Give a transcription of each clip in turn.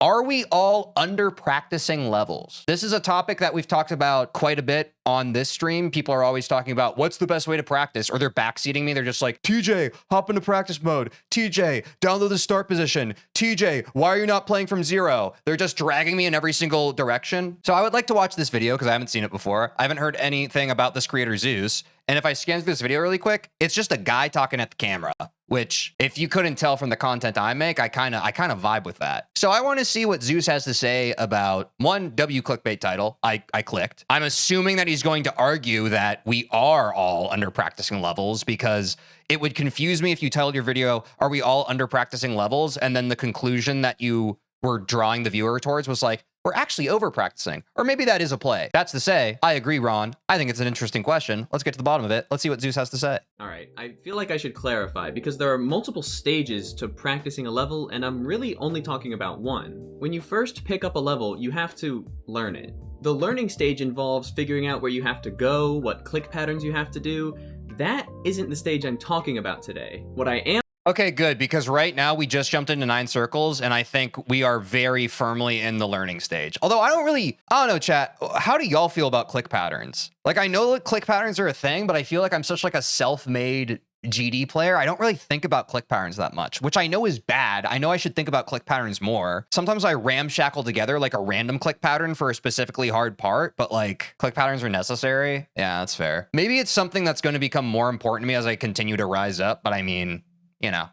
Are we all under practicing levels? This is a topic that we've talked about quite a bit on this stream. People are always talking about what's the best way to practice, or they're backseating me. They're just like, TJ, hop into practice mode. TJ, download the start position. TJ, why are you not playing from zero? They're just dragging me in every single direction. So I would like to watch this video because I haven't seen it before. I haven't heard anything about this creator Zeus. And if I scan through this video really quick, it's just a guy talking at the camera, which if you couldn't tell from the content I make, I kind of vibe with that. So I want to see what Zeus has to say about one W clickbait title. I clicked. I'm assuming that he's going to argue that we are all under practicing levels, because it would confuse me if you titled your video, "Are we all under practicing levels?" And then the conclusion that you were drawing the viewer towards was like, we're actually over practicing. Or maybe that is a play. That's to say, I agree, Ron. I think it's an interesting question. Let's get to the bottom of it. Let's see what Zeus has to say. All right, I feel like I should clarify, because there are multiple stages to practicing a level, and I'm really only talking about one. When you first pick up a level, you have to learn it. The learning stage involves figuring out where you have to go, what click patterns you have to do. That isn't the stage I'm talking about today. What I am Okay, good, because right now we just jumped into 9 circles, and I think we are very firmly in the learning stage. Although I don't know, chat, how do y'all feel about click patterns? Like, I know that click patterns are a thing, but I feel like I'm such like a self-made GD player. I don't really think about click patterns that much, which I know is bad. I know I should think about click patterns more. Sometimes I ramshackle together like a random click pattern for a specifically hard part, but like click patterns are necessary. Yeah, that's fair. Maybe it's something that's going to become more important to me as I continue to rise up, but I mean, you know,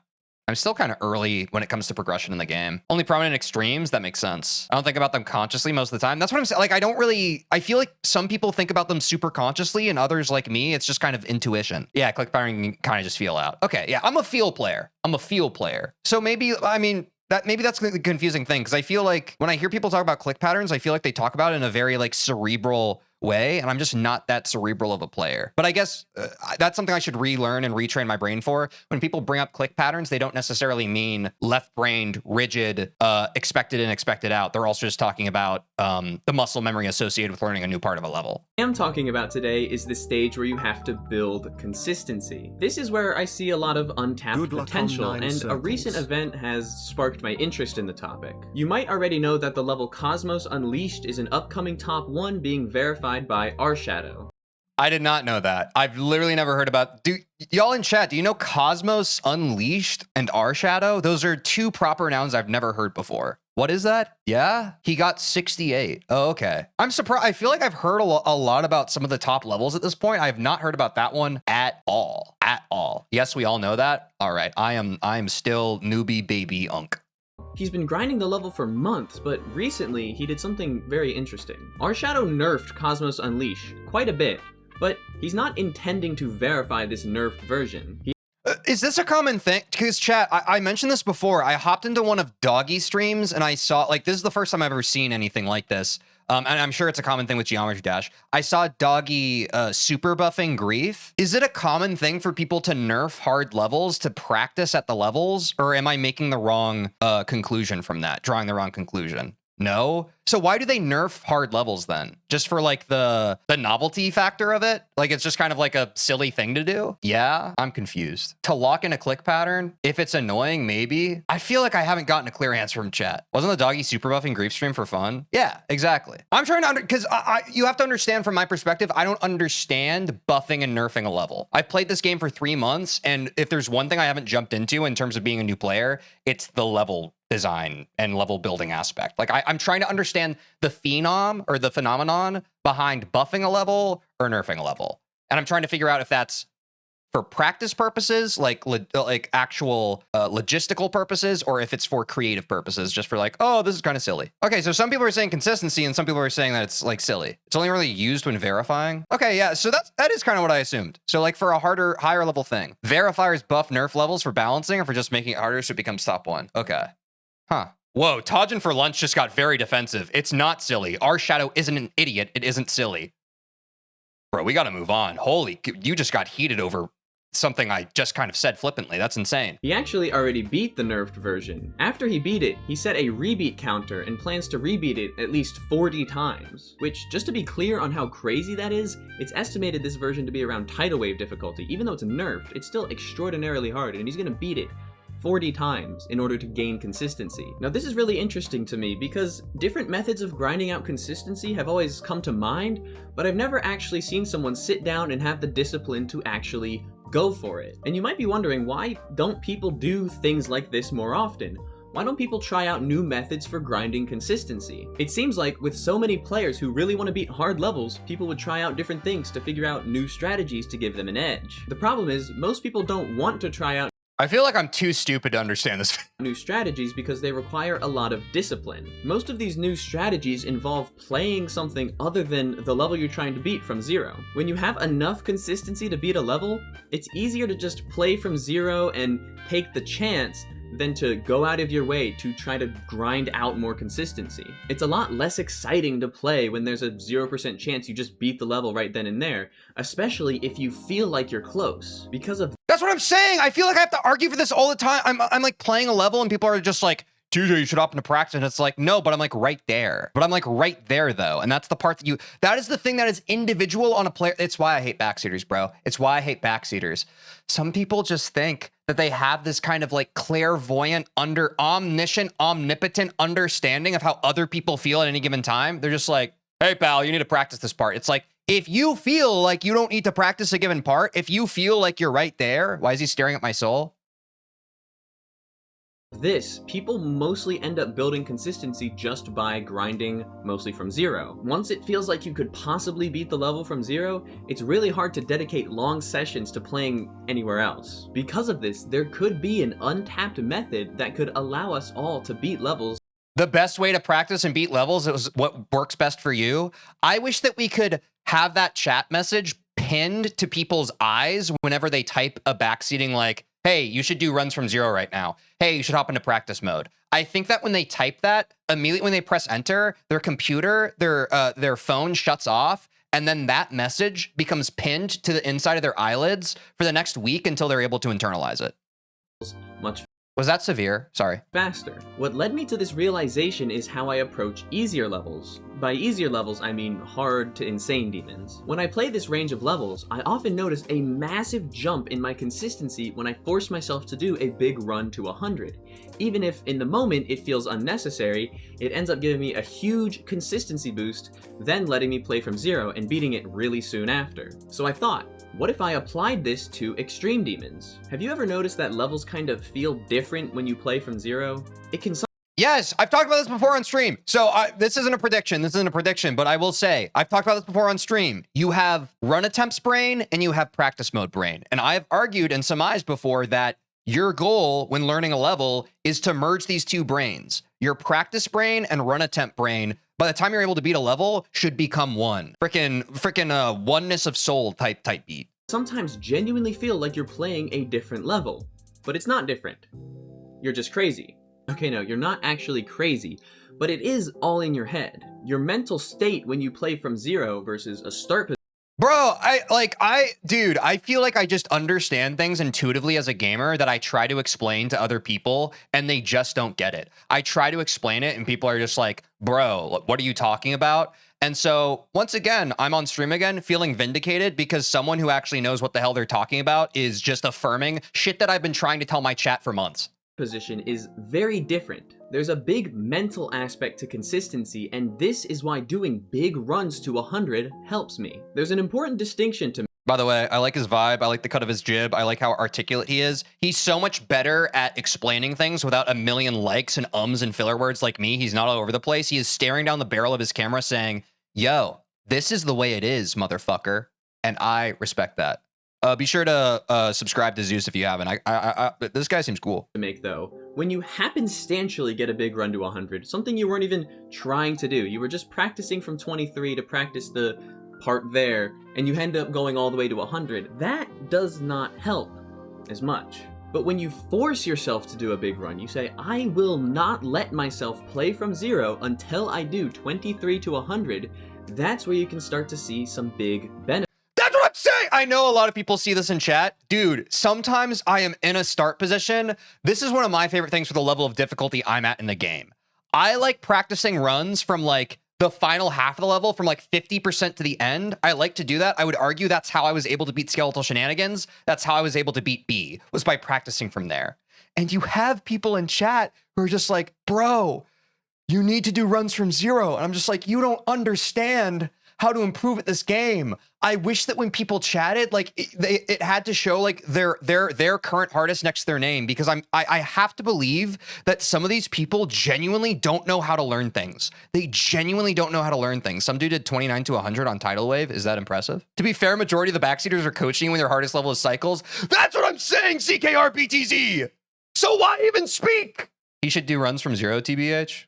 I'm still kind of early when it comes to progression in the game. Only prominent extremes, that makes sense. I don't think about them consciously most of the time. That's what I'm saying. Like, I feel like some people think about them super consciously, and others like me, it's just kind of intuition. Yeah, click pattern can kind of just feel out. Okay, yeah, I'm a feel player. So maybe, I mean, maybe that's the confusing thing, because I feel like when I hear people talk about click patterns, I feel like they talk about it in a very like cerebral way, and I'm just not that cerebral of a player. But I guess that's something I should relearn and retrain my brain for. When people bring up click patterns, they don't necessarily mean left-brained, rigid, expected in, expected out. They're also just talking about the muscle memory associated with learning a new part of a level. What I'm talking about today is the stage where you have to build consistency. This is where I see a lot of untapped potential, and a recent event has sparked my interest in the topic. You might already know that the level Cosmos Unleashed is an upcoming top 1 being verified by Shadow. I did not know that. I've literally never heard about. Y'all in chat, do you know Cosmos Unleashed and Shadow? Those are 2 proper nouns I've never heard before. What is that? Yeah, he got 68. Oh, okay. I'm surprised. I feel like I've heard a lot about some of the top levels at this point. I have not heard about that one at all. Yes, we all know that. All right, I am still newbie baby unk. He's been grinding the level for months, but recently he did something very interesting. Shadow nerfed Cosmos Unleash quite a bit, but he's not intending to verify this nerfed version. Is this a common thing? Because chat, I mentioned this before. I hopped into one of Doggy's streams and I saw, like, this is the first time I've ever seen anything like this. And I'm sure it's a common thing with Geometry Dash. I saw Doggy super buffing Grief. Is it a common thing for people to nerf hard levels to practice at the levels? Or am I making the wrong conclusion from that? Drawing the wrong conclusion? No? So why do they nerf hard levels then? Just for like the novelty factor of it? Like it's just kind of like a silly thing to do? Yeah, I'm confused. To lock in a click pattern, if it's annoying, maybe. I feel like I haven't gotten a clear answer from chat. Wasn't the Doggy super buffing Grief stream for fun? Yeah, exactly. I'm trying to because you have to understand from my perspective, I don't understand buffing and nerfing a level. I've played this game for 3 months, and if there's one thing I haven't jumped into in terms of being a new player, it's the level design and level building aspect. Like I'm trying to understand the phenomenon behind buffing a level or nerfing a level. And I'm trying to figure out if that's for practice purposes, like actual logistical purposes, or if it's for creative purposes, just for like, oh, this is kind of silly. Okay, so some people are saying consistency and some people are saying that it's like silly. It's only really used when verifying. Okay, yeah, so that is kind of what I assumed. So like for a higher level thing, verifiers buff nerf levels for balancing or for just making it harder so it becomes top 1. Okay. Huh. Whoa, Tajin for lunch just got very defensive. It's not silly. Shadow isn't an idiot. It isn't silly. Bro, we gotta move on. Holy, you just got heated over something I just kind of said flippantly. That's insane. He actually already beat the nerfed version. After he beat it, he set a rebeat counter and plans to rebeat it at least 40 times. Which, just to be clear on how crazy that is, it's estimated this version to be around tidal wave difficulty. Even though it's nerfed, it's still extraordinarily hard, and he's gonna beat it 40 times in order to gain consistency. Now this is really interesting to me because different methods of grinding out consistency have always come to mind, but I've never actually seen someone sit down and have the discipline to actually go for it. And you might be wondering, why don't people do things like this more often? Why don't people try out new methods for grinding consistency? It seems like with so many players who really want to beat hard levels, people would try out different things to figure out new strategies to give them an edge. The problem is, most people don't want to try out I feel like I'm too stupid to understand this. new strategies because they require a lot of discipline. Most of these new strategies involve playing something other than the level you're trying to beat from zero. When you have enough consistency to beat a level, it's easier to just play from zero and take the chance than to go out of your way to try to grind out more consistency. It's a lot less exciting to play when there's a 0% chance you just beat the level right then and there, especially if you feel like you're close. Because of That's what I'm saying. I feel like I have to argue for this all the time. I'm like playing a level and people are just like, TJ, you should hop into practice. And it's like, no, but I'm like right there. But I'm like right there though. And that's the part that is the thing that is individual on a player. It's why I hate backseaters, bro. It's why I hate backseaters. Some people just think that they have this kind of like clairvoyant, omniscient, omnipotent understanding of how other people feel at any given time. They're just like, hey pal, you need to practice this part. It's like, if you feel like you don't need to practice a given part, if you feel like you're right there, why is he staring at my soul? this, people mostly end up building consistency just by grinding mostly from zero. Once it feels like you could possibly beat the level from zero, it's really hard to dedicate long sessions to playing anywhere else. Because of this, there could be an untapped method that could allow us all to beat levels. The best way to practice and beat levels is what works best for you. I wish that we could have that chat message pinned to people's eyes whenever they type a backseating like, hey, you should do runs from zero right now. Hey, you should hop into practice mode. I think that when they type that, immediately when they press enter, their computer, their phone shuts off, and then that message becomes pinned to the inside of their eyelids for the next week until they're able to internalize it. Much Was that severe? Sorry. faster. What led me to this realization is how I approach easier levels. By easier levels, I mean hard to insane demons. When I play this range of levels, I often notice a massive jump in my consistency when I force myself to do a big run to 100. Even if in the moment it feels unnecessary, it ends up giving me a huge consistency boost, then letting me play from zero and beating it really soon after. So I thought, what if I applied this to extreme demons? Have you ever noticed that levels kind of feel different when you play from zero? It can Yes, I've talked about this before on stream. So this isn't a prediction. This isn't a prediction, but I will say, I've talked about this before on stream. You have run attempts brain and you have practice mode brain. And I've argued and surmised before that your goal when learning a level is to merge these two brains. Your practice brain and run attempt brain, by the time you're able to beat a level, should become one. Freaking oneness of soul type beat. sometimes genuinely feel like you're playing a different level. But it's not different. You're just crazy. Okay, no, you're not actually crazy, but it is all in your head. Your mental state when you play from zero versus a start position. Bro, dude, I feel like I just understand things intuitively as a gamer that I try to explain to other people and they just don't get it. I try to explain it and people are just like, bro, what are you talking about? And so once again, I'm on stream again feeling vindicated because someone who actually knows what the hell they're talking about is just affirming shit that I've been trying to tell my chat for months. Position is very different. There's a big mental aspect to consistency, and this is why doing big runs to 100 helps me. There's an important distinction to By the way, I like his vibe. I like the cut of his jib. I like how articulate he is. He's so much better at explaining things without a million likes and ums and filler words like me. He's not all over the place. He is staring down the barrel of his camera saying, yo, this is the way it is, motherfucker. And I respect that. Be sure to subscribe to Zeus if you haven't. This guy seems cool. make though. When you happenstantially get a big run to 100, something you weren't even trying to do, you were just practicing from 23 to practice the part there, and you end up going all the way to 100, that does not help as much. But when you force yourself to do a big run, you say, I will not let myself play from zero until I do 23 to 100, that's where you can start to see some big benefits. That's what I'm saying. I know a lot of people see this in chat. Dude, sometimes I am in a start position. This is one of my favorite things for the level of difficulty I'm at in the game. I like practicing runs from like the final half of the level from like 50% to the end. I like to do that. I would argue that's how I was able to beat Skeletal Shenanigans. That's how I was able to beat B, was by practicing from there. And you have people in chat who are just like, bro, you need to do runs from zero. And I'm just like, you don't understand how to improve at this game. I wish that when people chatted, like it had to show like their current hardest next to their name, because I have to believe that some of these people genuinely don't know how to learn things. They genuinely don't know how to learn things. Some dude did 29 to 100 on Tidal Wave. Is that impressive? To be fair, majority of the backseaters are coaching when their hardest level is cycles. That's what I'm saying, CKRBTZ. So why even speak? He should do runs from zero, TBH.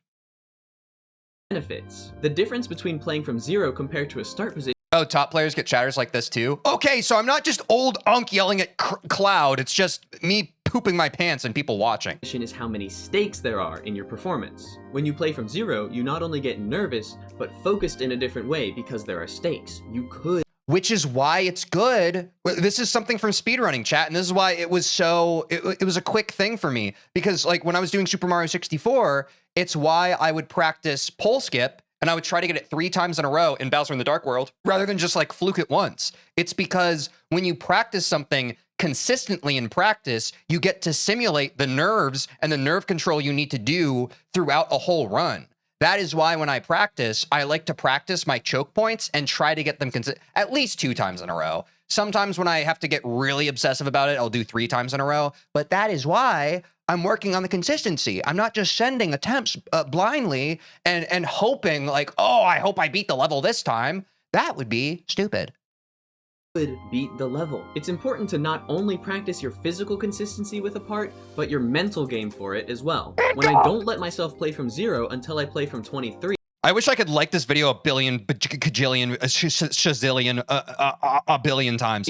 Benefits. The difference between playing from zero compared to a start position. Oh, top players get chatters like this too? Okay, so I'm not just old Unk yelling at Cloud. It's just me pooping my pants and people watching. Is how many stakes there are in your performance. When you play from zero, you not only get nervous, but focused in a different way because there are stakes. You could. Which is why it's good. This is something from speedrunning, chat, and this is why it was so, it was a quick thing for me. Because like when I was doing Super Mario 64, it's why I would practice pole skip and I would try to get it 3 times in a row in Bowser in the Dark World rather than just like fluke it once. It's because when you practice something consistently in practice, you get to simulate the nerves and the nerve control you need to do throughout a whole run. That is why when I practice, I like to practice my choke points and try to get them at least 2 times in a row. Sometimes when I have to get really obsessive about it, I'll do 3 times in a row. But that is why I'm working on the consistency. I'm not just sending attempts blindly and hoping like, oh, I hope I beat the level this time. That would be stupid. Beat the level. It's important to not only practice your physical consistency with a part, but your mental game for it as well. When I don't let myself play from zero until I play from 23. I wish I could like this video a billion, cajillion, shazillion, a billion times.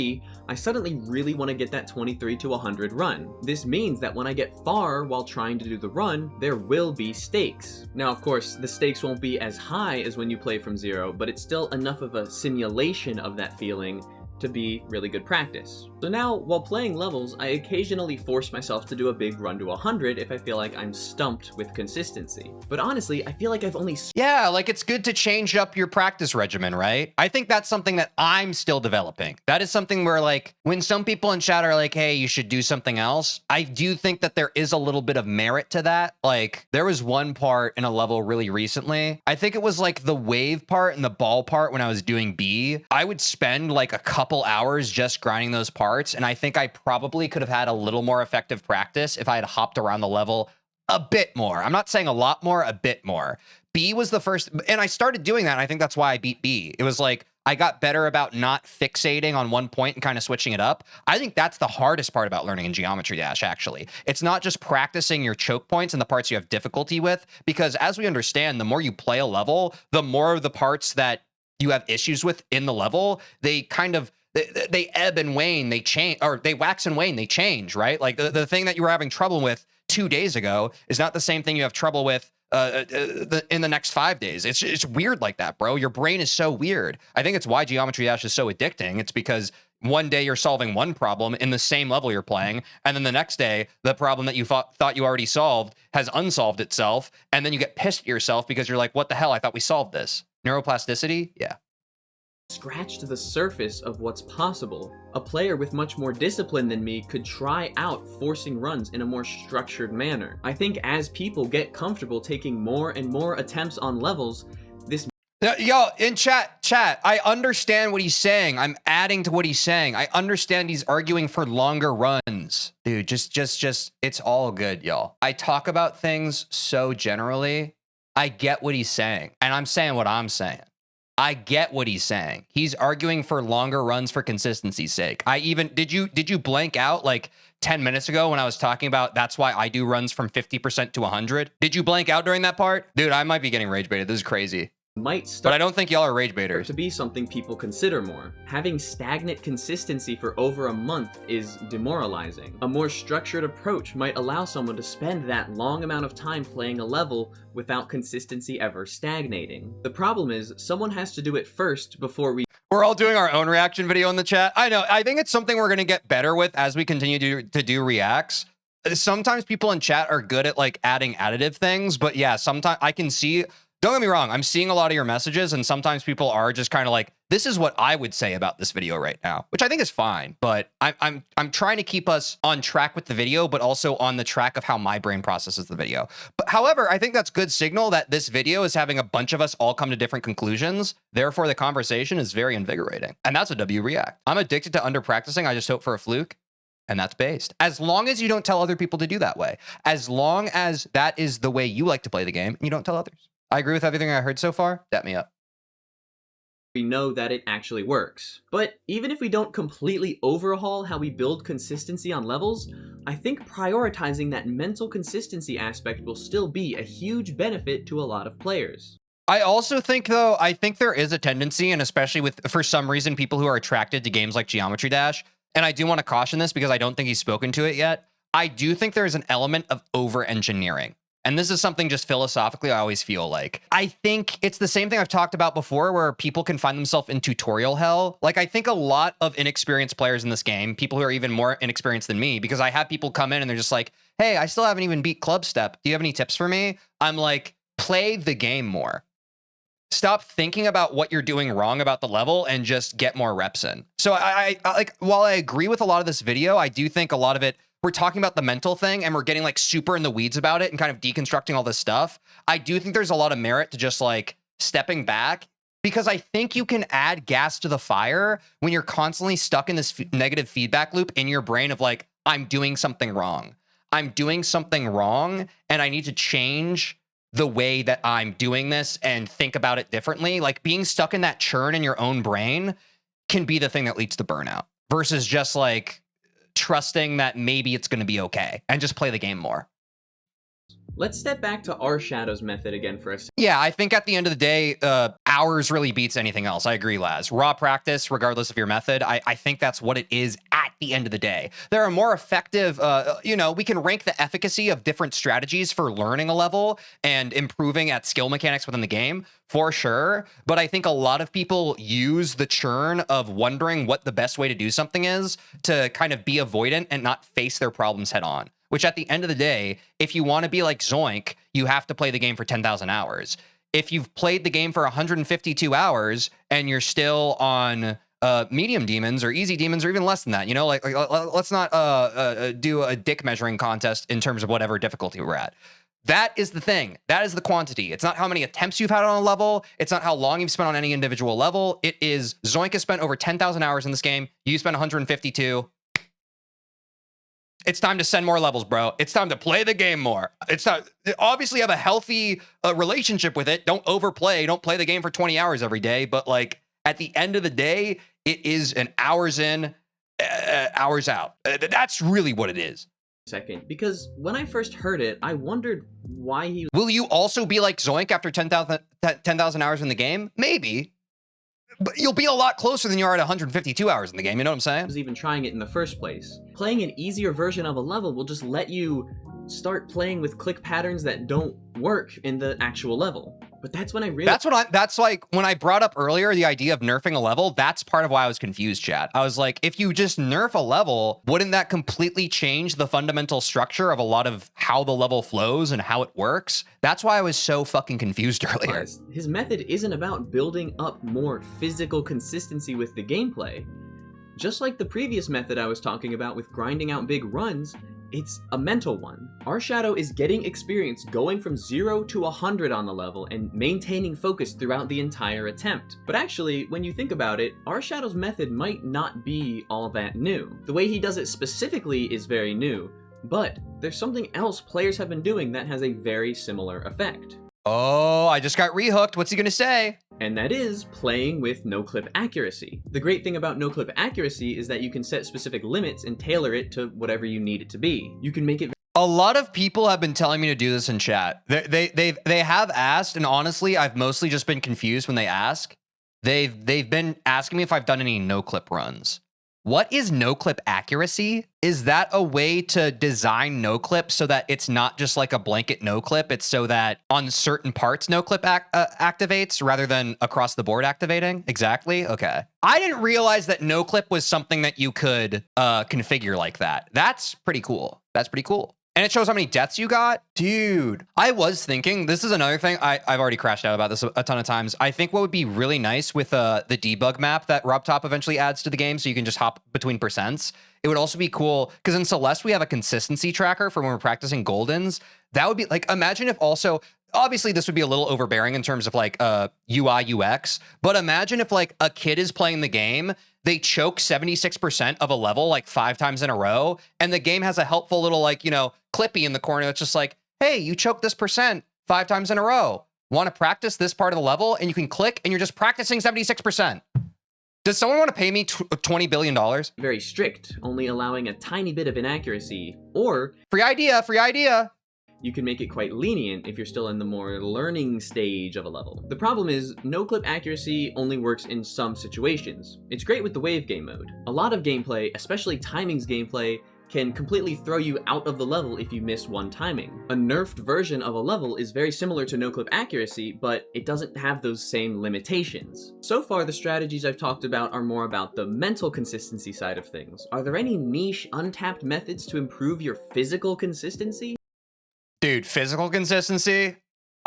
I suddenly really want to get that 23 to 100 run. This means that when I get far while trying to do the run, there will be stakes. Now, of course, the stakes won't be as high as when you play from zero, but it's still enough of a simulation of that feeling to be really good practice. So now, while playing levels, I occasionally force myself to do a big run to 100 if I feel like I'm stumped with consistency. But honestly, I feel like I've only... Yeah, like it's good to change up your practice regimen, right? I think that's something that I'm still developing. That is something where like, when some people in chat are like, hey, you should do something else, I do think that there is a little bit of merit to that. Like, there was one part in a level really recently. I think it was like the wave part and the ball part when I was doing B. I would spend like a couple hours just grinding those parts, and I think I probably could have had a little more effective practice if I had hopped around the level a bit more. I'm not saying a lot more, a bit more. B was the first, and I started doing that, and I think that's why I beat B. It was like, I got better about not fixating on one point and kind of switching it up. I think that's the hardest part about learning in Geometry Dash, actually. It's not just practicing your choke points and the parts you have difficulty with, because as we understand, the more you play a level, the more of the parts that you have issues with in the level, they kind of, they ebb and wane, they change, or they wax and wane, they change, right? Like the thing that you were having trouble with 2 days ago is not the same thing you have trouble with in the next 5 days. It's weird like that, bro. Your brain is so weird. I think it's why Geometry Dash is so addicting. It's because one day you're solving one problem in the same level you're playing, and then the next day, the problem that you thought you already solved has unsolved itself, and then you get pissed at yourself because you're like, what the hell? I thought we solved this. Neuroplasticity? Yeah. Scratched the surface of what's possible. A player with much more discipline than me could try out forcing runs in a more structured manner. I think as people get comfortable taking more and more attempts on levels, this... Yo, in chat, I understand what he's saying. I'm adding to what he's saying. I understand he's arguing for longer runs. Dude, just, it's all good, y'all. I talk about things so generally. I get what he's saying, and I'm saying what I'm saying. I get what he's saying. He's arguing for longer runs for consistency's sake. Did you blank out like 10 minutes ago when I was talking about that's why I do runs from 50% to 100? Did you blank out during that part? Dude, I might be getting rage baited. This is crazy. But I don't think y'all are rage baiters. To be something people consider more. Having stagnant consistency for over a month is demoralizing. A more structured approach might allow someone to spend that long amount of time playing a level without consistency ever stagnating. The problem is, someone has to do it first before we're all doing our own reaction video in the chat. I know, I think it's something we're gonna get better with as we continue to do reacts. Sometimes people in chat are good at like adding additive things, but yeah, sometimes I can see, don't get me wrong, I'm seeing a lot of your messages, and sometimes people are just kind of like This is what I would say about this video right now, which I think is fine, but I'm trying to keep us on track with the video, but also on the track of how my brain processes the video. But however, I think that's good signal that this video is having a bunch of us all come to different conclusions. Therefore, the conversation is very invigorating. And that's a W react. I'm addicted to underpracticing. I just hope for a fluke. And that's based. As long as you don't tell other people to do that way. As long as that is the way you like to play the game and you don't tell others. I agree with everything I heard so far. Dap me up. We know that it actually works. But even if we don't completely overhaul how we build consistency on levels, I think prioritizing that mental consistency aspect will still be a huge benefit to a lot of players. I also think, though, I think there is a tendency, and especially with, for some reason, people who are attracted to games like Geometry Dash, and I do want to caution this because I don't think he's spoken to it yet, I do think there is an element of over-engineering. And this is something just philosophically I always feel like. I think it's the same thing I've talked about before where people can find themselves in tutorial hell. Like, I think a lot of inexperienced players in this game, people who are even more inexperienced than me, because I have people come in and they're just like, hey, I still haven't even beat Club Step. Do you have any tips for me? I'm like, play the game more. Stop thinking about what you're doing wrong about the level and just get more reps in. So I like, while I agree with a lot of this video, I do think a lot of it, we're talking about the mental thing and we're getting like super in the weeds about it and kind of deconstructing all this stuff. I do think there's a lot of merit to just like stepping back, because I think you can add gas to the fire when you're constantly stuck in this negative feedback loop in your brain of like, I'm doing something wrong. I'm doing something wrong and I need to change the way that I'm doing this and think about it differently. Like, being stuck in that churn in your own brain can be the thing that leads to burnout versus just like trusting that maybe it's going to be okay and just play the game more. Let's step back to our Shadow's method again for a second. Yeah, I think at the end of the day, hours really beats anything else. I agree, Laz. Raw practice, regardless of your method, I think that's what it is at the end of the day. There are more effective, we can rank the efficacy of different strategies for learning a level and improving at skill mechanics within the game, for sure. But I think a lot of people use the churn of wondering what the best way to do something is to kind of be avoidant and not face their problems head on. Which at the end of the day, if you want to be like Zoink, you have to play the game for 10,000 hours. If you've played the game for 152 hours and you're still on medium demons or easy demons or even less than that, let's not do a dick measuring contest in terms of whatever difficulty we're at. That is the thing. That is the quantity. It's not how many attempts you've had on a level. It's not how long you've spent on any individual level. It is Zoink has spent over 10,000 hours in this game. You spent 152. It's time to send more levels, bro. It's time to play the game more. It's time, obviously have a healthy relationship with it. Don't overplay. Don't play the game for 20 hours every day. But like at the end of the day, it is an hours in, hours out. That's really what it is. Second, because when I first heard it, I wondered why he... Will you also be like Zoink after 10,000 hours in the game? Maybe. But you'll be a lot closer than you are at 152 hours in the game, you know what I'm saying? Was even trying it in the first place. Playing an easier version of a level will just let you start playing with click patterns that don't work in the actual level. But that's when I realized... That's like, when I brought up earlier the idea of nerfing a level, that's part of why I was confused, chat. I was like, if you just nerf a level, wouldn't that completely change the fundamental structure of a lot of how the level flows and how it works? That's why I was so fucking confused earlier. His method isn't about building up more physical consistency with the gameplay. Just like the previous method I was talking about with grinding out big runs, it's a mental one. Our Shadow is getting experience going from 0 to 100 on the level and maintaining focus throughout the entire attempt. But actually, when you think about it, Our Shadow's method might not be all that new. The way he does it specifically is very new, but there's something else players have been doing that has a very similar effect. Oh, I just got rehooked. What's he gonna say? And that is playing with no-clip accuracy. The great thing about no-clip accuracy is that you can set specific limits and tailor it to whatever you need it to be. You can make it... A lot of people have been telling me to do this in chat. They have asked, and honestly, I've mostly just been confused when they ask. They've been asking me if I've done any no-clip runs. What is no-clip accuracy? Is that a way to design no-clip so that it's not just like a blanket no-clip? It's so that on certain parts no-clip activates rather than across the board activating? Exactly. Okay. I didn't realize that no-clip was something that you could configure like that. That's pretty cool. That's pretty cool. And it shows how many deaths you got. Dude, I was thinking, this is another thing. I've already crashed out about this a ton of times. I think what would be really nice with the debug map that RobTop eventually adds to the game, so you can just hop between percents. It would also be cool, because in Celeste, we have a consistency tracker for when we're practicing Goldens. That would be like, imagine if also, obviously this would be a little overbearing in terms of like UI, UX, but imagine if like a kid is playing the game, they choke 76% of a level like 5 times in a row, and the game has a helpful little like, you know, clippy in the corner that's just like, hey, you choked this percent 5 times in a row. Want to practice this part of the level? And you can click and you're just practicing 76%. Does someone want to pay me $20 billion? Very strict, only allowing a tiny bit of inaccuracy, or Free idea, free idea. you can make it quite lenient if you're still in the more learning stage of a level. The problem is, no-clip accuracy only works in some situations. It's great with the wave game mode. A lot of gameplay, especially timings gameplay, can completely throw you out of the level if you miss one timing. A nerfed version of a level is very similar to no-clip accuracy, but it doesn't have those same limitations. So far, the strategies I've talked about are more about the mental consistency side of things. Are there any niche, untapped methods to improve your physical consistency? Dude, physical consistency,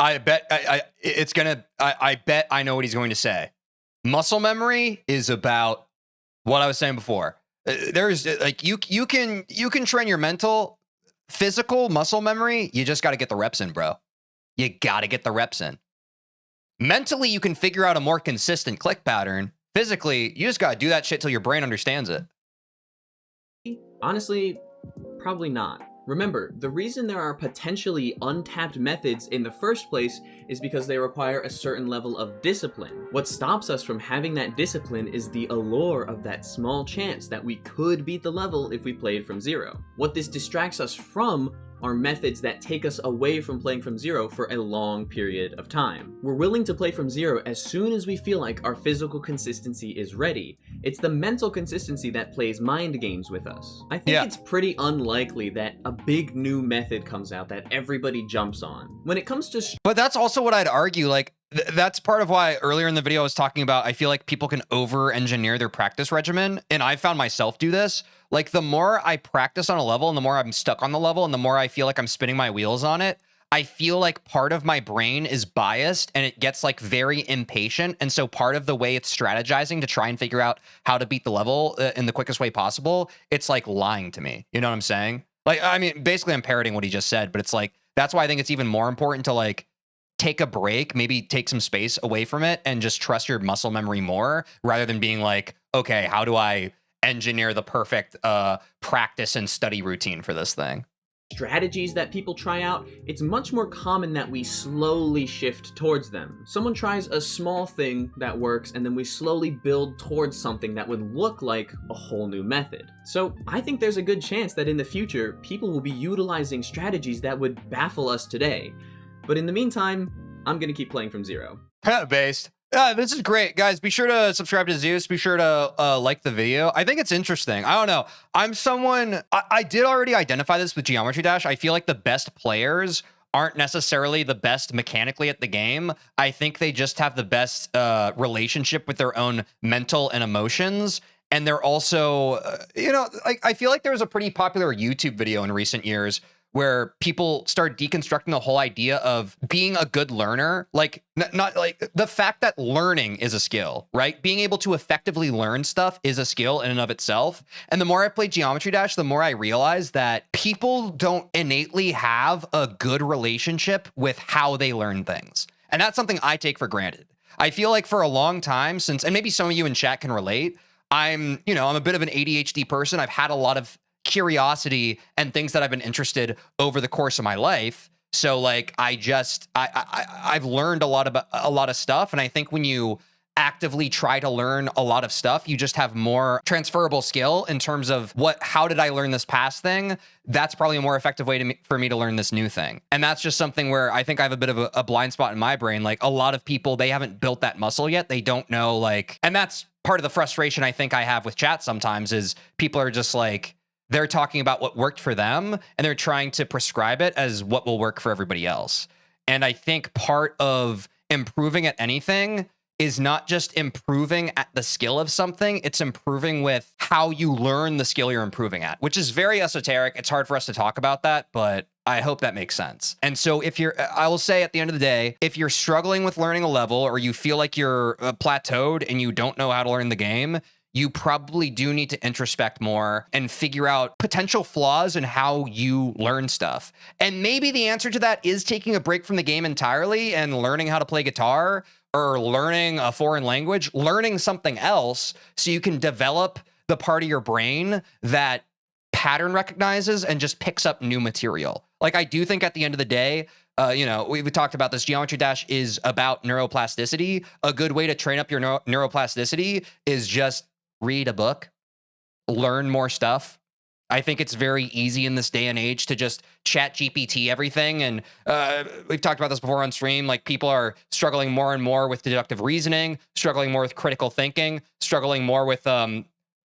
I bet I bet I know what he's going to say. Muscle memory is about what I was saying before. There's like you can train your mental, physical muscle memory. You just got to get the reps in, bro. You got to get the reps in. Mentally, you can figure out a more consistent click pattern. Physically, you just got to do that shit till your brain understands it. Honestly, probably not. Remember, the reason there are potentially untapped methods in the first place is because they require a certain level of discipline. What stops us from having that discipline is the allure of that small chance that we could beat the level if we played from zero. What this distracts us from are methods that take us away from playing from zero for a long period of time. We're willing to play from zero as soon as we feel like our physical consistency is ready. It's the mental consistency that plays mind games with us. I think it's pretty unlikely that a big new method comes out that everybody jumps on. When it comes to But that's also what I'd argue, like, that's part of why earlier in the video I was talking about, I feel like people can over-engineer their practice regimen, and I found myself do this. Like, the more I practice on a level, and the more I'm stuck on the level, and the more I feel like I'm spinning my wheels on it, I feel like part of my brain is biased, and it gets, like, very impatient, and so part of the way it's strategizing to try and figure out how to beat the level in the quickest way possible, it's, like, lying to me. You know what I'm saying? Like, I mean, basically I'm parroting what he just said, but it's, like, that's why I think it's even more important to, like, take a break, maybe take some space away from it and just trust your muscle memory more rather than being like, okay, how do I engineer the perfect practice and study routine for this thing? Strategies that people try out, it's much more common that we slowly shift towards them. Someone tries a small thing that works, and then we slowly build towards something that would look like a whole new method. So I think there's a good chance that in the future, people will be utilizing strategies that would baffle us today. But in the meantime, I'm gonna keep playing from zero. Based. This is great, guys. Be sure to subscribe to Zeus. Be sure to like the video. I think it's interesting. I don't know. I'm someone, I did already identify this with Geometry Dash. I feel like the best players aren't necessarily the best mechanically at the game. I think they just have the best relationship with their own mental and emotions. And they're also, you know, like, I feel like there was a pretty popular YouTube video in recent years where people start deconstructing the whole idea of being a good learner. Like, not like the fact that learning is a skill, right? Being able to effectively learn stuff is a skill in and of itself. And the more I play Geometry Dash, the more I realize that people don't innately have a good relationship with how they learn things. And that's something I take for granted. I feel like for a long time since, and maybe some of you in chat can relate, I'm a bit of an ADHD person. I've had a lot of curiosity and things that I've been interested over the course of my life. So like, I've learned a lot of stuff. And I think when you actively try to learn a lot of stuff, you just have more transferable skill in terms of how did I learn this past thing? That's probably a more effective way for me to learn this new thing. And that's just something where I think I have a bit of a blind spot in my brain. Like, a lot of people, they haven't built that muscle yet. They don't know, like, and that's part of the frustration I think I have with chat sometimes is people are just like, they're talking about what worked for them and they're trying to prescribe it as what will work for everybody else. And I think part of improving at anything is not just improving at the skill of something, it's improving with how you learn the skill you're improving at, which is very esoteric. It's hard for us to talk about that, but I hope that makes sense. And so if you're, I will say at the end of the day, if you're struggling with learning a level or you feel like you're plateaued and you don't know how to learn the game, you probably do need to introspect more and figure out potential flaws in how you learn stuff. And maybe the answer to that is taking a break from the game entirely and learning how to play guitar or learning a foreign language, learning something else so you can develop the part of your brain that pattern recognizes and just picks up new material. Like, I do think at the end of the day, you know, we've talked about this. Geometry Dash is about neuroplasticity. A good way to train up your neuroplasticity is just read a book, learn more stuff. I think it's very easy in this day and age to just chat GPT everything. And we've talked about this before on stream. Like, people are struggling more and more with deductive reasoning, struggling more with critical thinking, struggling more with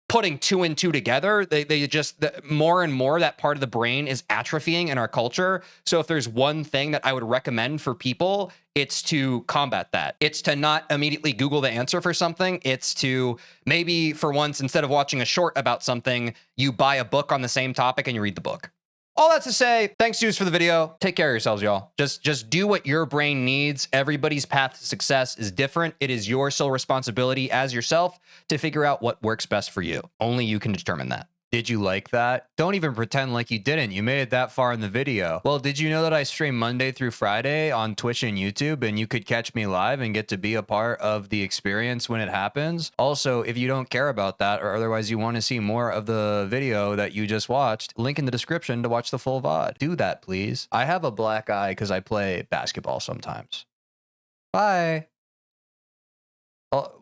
putting two and two together. They just, more and more that part of the brain is atrophying in our culture. So if there's one thing that I would recommend for people, it's to combat that. It's to not immediately Google the answer for something. It's to maybe for once, instead of watching a short about something, you buy a book on the same topic and you read the book. All that to say, thanks, dudes, for the video. Take care of yourselves, y'all. Just do what your brain needs. Everybody's path to success is different. It is your sole responsibility as yourself to figure out what works best for you. Only you can determine that. Did you like that? Don't even pretend like you didn't. You made it that far in the video. Well, did you know that I stream Monday through Friday on Twitch and YouTube, and you could catch me live and get to be a part of the experience when it happens? Also, if you don't care about that, or otherwise you want to see more of the video that you just watched, link in the description to watch the full VOD. Do that, please. I have a black eye because I play basketball sometimes. Bye. Oh.